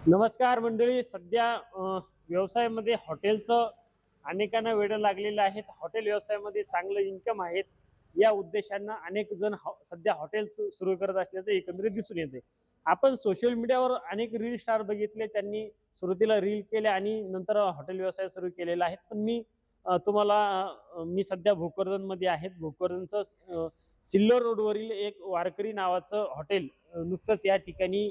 नमस्कार मंडळी. सध्या व्यवसायामध्ये हॉटेलचं अनेकांना वेड लागलेलं आहे. हॉटेल व्यवसायामध्ये चांगलं इन्कम आहेत या उद्देशानं अनेक जण सध्या हॉटेल सुरू करत असल्याचं एकंदरीत दिसून येते. आपण सोशल मीडियावर अनेक रील स्टार बघितले, त्यांनी सुरुवातीला रील केले आणि नंतर हॉटेल व्यवसाय सुरू केलेला आहे. पण मी सध्या भोकरदनमध्ये आहेत. भोकरदनचं सिल्लोड रोडवरील एक वारकरी नावाचं हॉटेल नुकतंच या ठिकाणी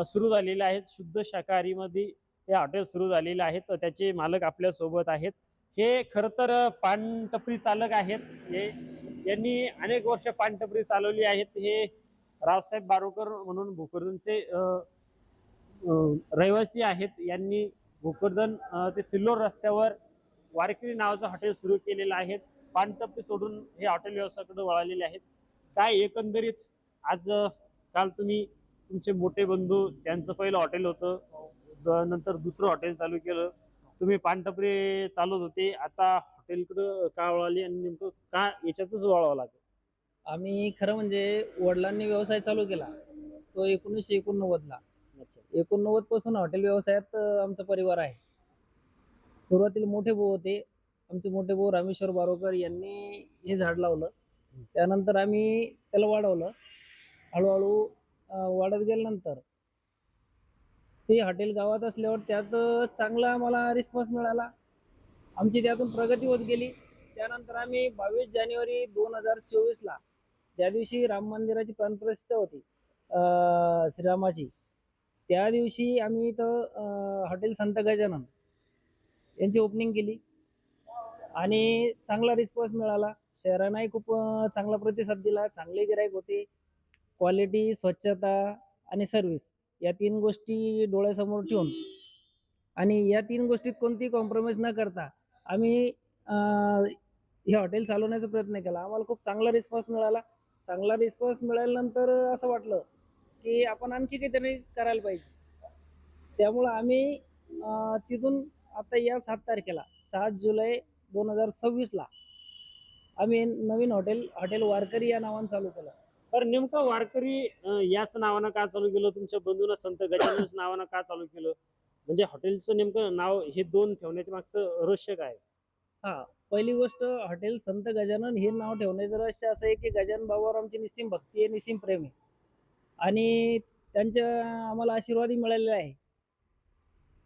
सुरू झालेले आहेत. शुद्ध शाकाहारीमध्ये हे हॉटेल सुरू झालेले आहेत. तर त्याचे मालक आपल्या सोबत आहेत. हे खरं तर पानटपरी चालक आहेत. यांनी अनेक वर्ष पानटपरी चालवली आहेत. हे रावसाहेब बारोकर म्हणून भोकरदनचे रहिवासी आहेत. यांनी भोकरदन ते सिल्लोड रस्त्यावर वारकरी नावाचं हॉटेल सुरू केलेलं आहे. पानटपरी सोडून हे हॉटेल व्यवसायाकडे वळालेले आहेत. काय एकंदरीत आज काल तुमचे मोठे बंधू, त्यांचं पहिलं हॉटेल होतं, नंतर दुसरं हॉटेल चालू केलं. तुम्ही पानटपरी चालवत होते, आता हॉटेलकडं का वळाली आणि नेमकं का याच्यातच वळावं लागलं? आम्ही खरं म्हणजे वडिलांनी व्यवसाय चालू केला तो 1989ला. अच्छा. 89 पासून हॉटेल व्यवसायात आमचा परिवार आहे. सुरुवातीला मोठे भाऊ होते. आमचे मोठे भाऊ रामेश्वर बारोकर यांनी हे झाड लावलं. त्यानंतर आम्ही त्याला वाढवलं. हळूहळू वाढत गेल्यानंतर ते हॉटेल गावात असल्यावर त्यात चांगला आम्हाला रिस्पॉन्स मिळाला. आमची त्यातून प्रगती होत गेली. त्यानंतर आम्ही 22 जानेवारी 2024ला, ज्या दिवशी राम मंदिराची प्राणप्रतिष्ठा होती श्रीरामाची, त्या दिवशी आम्ही इथं हॉटेल संत गजानन यांची ओपनिंग केली आणि चांगला रिस्पॉन्स मिळाला. शहरांनाही खूप चांगला प्रतिसाद दिला. चांगले गिराईक होते. क्वालिटी, स्वच्छता आणि सर्व्हिस या 3 गोष्टी डोळ्यासमोर ठेवून आणि या 3 गोष्टीत कोणतीही कॉम्प्रोमाइज न करता आम्ही हे हॉटेल चालवण्याचा प्रयत्न केला. आम्हाला खूप चांगला रिस्पॉन्स मिळाला. चांगला रिस्पॉन्स मिळाल्यानंतर असं वाटलं, की आपण आणखी काहीतरी करायला पाहिजे. त्यामुळं आम्ही तिथून आता या 7 तारखेला 7 जुलै 2026ला आम्ही नवीन हॉटेल वारकरी या नावानं चालू केलं. तर नेमकं वारकरी याच नावानं का चालू केलं? तुमच्या बंधूनं संत गजानन नावानं का चालू केलं? म्हणजे हॉटेलचं नेमकं नाव हे दोन ठेवण्याच्या मागचं रहस्य काय आहे? हां, पहिली गोष्ट हॉटेल संत गजानन हे नाव ठेवण्याचं रहस्य असं आहे, की गजानन बाबावर आमची निस्सीम भक्ती आहे, निस्सीम प्रेम आहे आणि त्यांच्या आम्हाला आशीर्वादही मिळालेला आहे.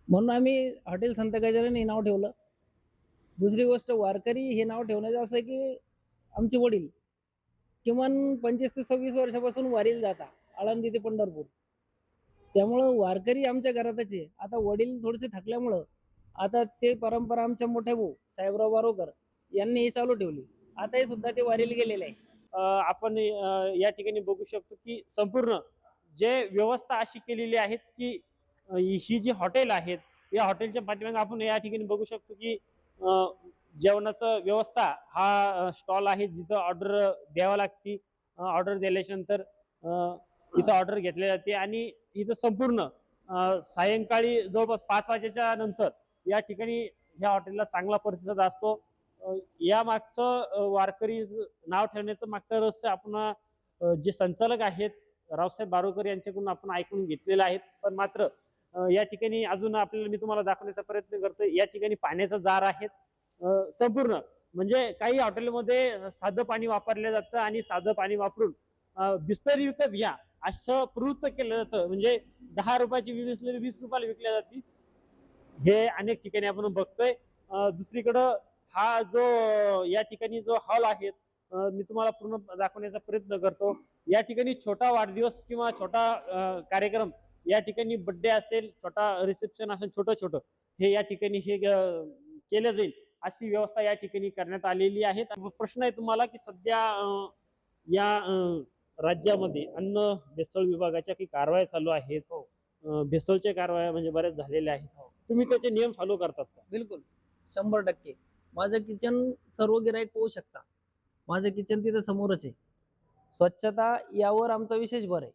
म्हणून आम्ही हॉटेल संत गजानन हे नाव ठेवलं. दुसरी गोष्ट वारकरी हे नाव ठेवण्याचं असं आहे, की आमचे वडील किमान 25 ते 26 वर्षापासून वारीला जातात, आळंदी ते पंढरपूर. त्यामुळं वारकरी आमच्या घरातच आहे. आता वडील थोडेसे थकल्यामुळं आता ते परंपरा आमच्या मोठे भाऊ साहेबराव बारोकर यांनी ही चालू ठेवली. आताही सुद्धा ते वारीला गेलेले आहे. आपण या ठिकाणी बघू शकतो की संपूर्ण जे व्यवस्था अशी केलेली आहेत की ही जी हॉटेल आहेत, या हॉटेलच्या पाठीमागे आपण या ठिकाणी बघू शकतो की जेवणाचं व्यवस्था हा स्टॉल आहे, जिथं ऑर्डर द्यावं लागती. ऑर्डर दिल्याच्या नंतर इथं ऑर्डर घेतली जाते आणि इथं संपूर्ण सायंकाळी जवळपास 5 वाजेच्या नंतर या ठिकाणी ह्या हॉटेलला चांगला प्रतिसाद असतो. या मागचं वारकरी नाव ठेवण्याचं मागचं रहस्य आपण जे संचालक आहेत रावसाहेब बारोकर यांच्याकडून आपण ऐकून घेतलेलं आहे. पण मात्र या ठिकाणी अजून आपल्याला मी तुम्हाला दाखवण्याचा प्रयत्न करतोय. या ठिकाणी पाण्याचा जार आहे संपूर्ण. म्हणजे काही हॉटेलमध्ये साधं पाणी वापरलं जातं आणि साधं पाणी वापरून बिस्लरी विकत घ्या असं प्रवृत्त केलं जातं. म्हणजे 10 रुपयाची बिस्लरी 20 रुपयाला विकल्या जाते. हे अनेक ठिकाणी आपण बघतोय. दुसरीकडं हा जो या ठिकाणी जो हॉल आहे, मी तुम्हाला पूर्ण दाखवण्याचा प्रयत्न करतो. या ठिकाणी छोटा वाढदिवस किंवा छोटा कार्यक्रम, या ठिकाणी बर्थडे असेल, छोटा रिसेप्शन असेल, छोटं छोटं हे या ठिकाणी हे केलं जाईल अशी व्यवस्था या ठिकाणी करण्यात आलेली आहे. प्रश्न आहे तुम्हाला की सध्या या राज्यामध्ये अन्न भेसळ विभागाच्या काही कारवाया चालू आहेत. हो, भेसळच्या कारवाया म्हणजे बऱ्याच झालेल्या आहेत. हो. तुम्ही त्याचे नियम फॉलो करतात का? बिलकुल. 100% माझं किचन सर्व गिराईक पाहू शकता. माझं किचन तिथं समोरच आहे. स्वच्छता यावर आमचा विशेष भर आहे.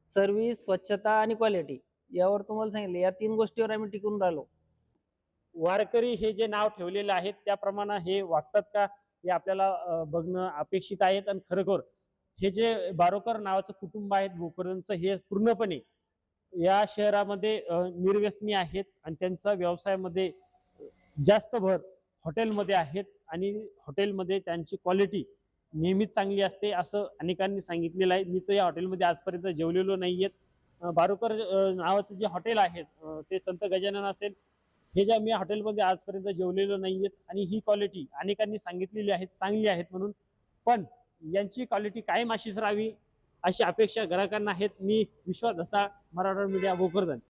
सर्व्हिस, स्वच्छता आणि क्वालिटी यावर तुम्हाला सांगितलं, या 3 गोष्टीवर आम्ही टिकून राहिलो. वारकरी हे जे नाव ठेवलेले आहेत त्याप्रमाणे हे वागतात का, हे आपल्याला बघणं अपेक्षित आहेत. आणि खरोखर हे जे बारोकर नावाचं कुटुंब आहेत भोकरदनचं, हे पूर्णपणे या शहरामध्ये निर्व्यसनी आहेत आणि त्यांचा व्यवसायामध्ये जास्त भर हॉटेलमध्ये आहेत आणि हॉटेलमध्ये त्यांची क्वालिटी नेहमीच चांगली असते असं अनेकांनी सांगितलेलं आहे. मी तर या हॉटेलमध्ये आजपर्यंत जेवलेलो नाही आहेत. बारोकर नावाचं जे हॉटेल आहे ते संत गजानन असेल, हे ज्या मी हॉटेलमध्ये आजपर्यंत जेवलेलो नाही आहेत आणि ही क्वालिटी अनेकांनी सांगितलेली आहे चांगली आहेत म्हणून. पण यांची क्वालिटी कायम अशीच राहावी अशी अपेक्षा ग्राहकांना आहेत. मी विश्वास ढसाळ, मराठवाडा मीडिया, भोकरदन.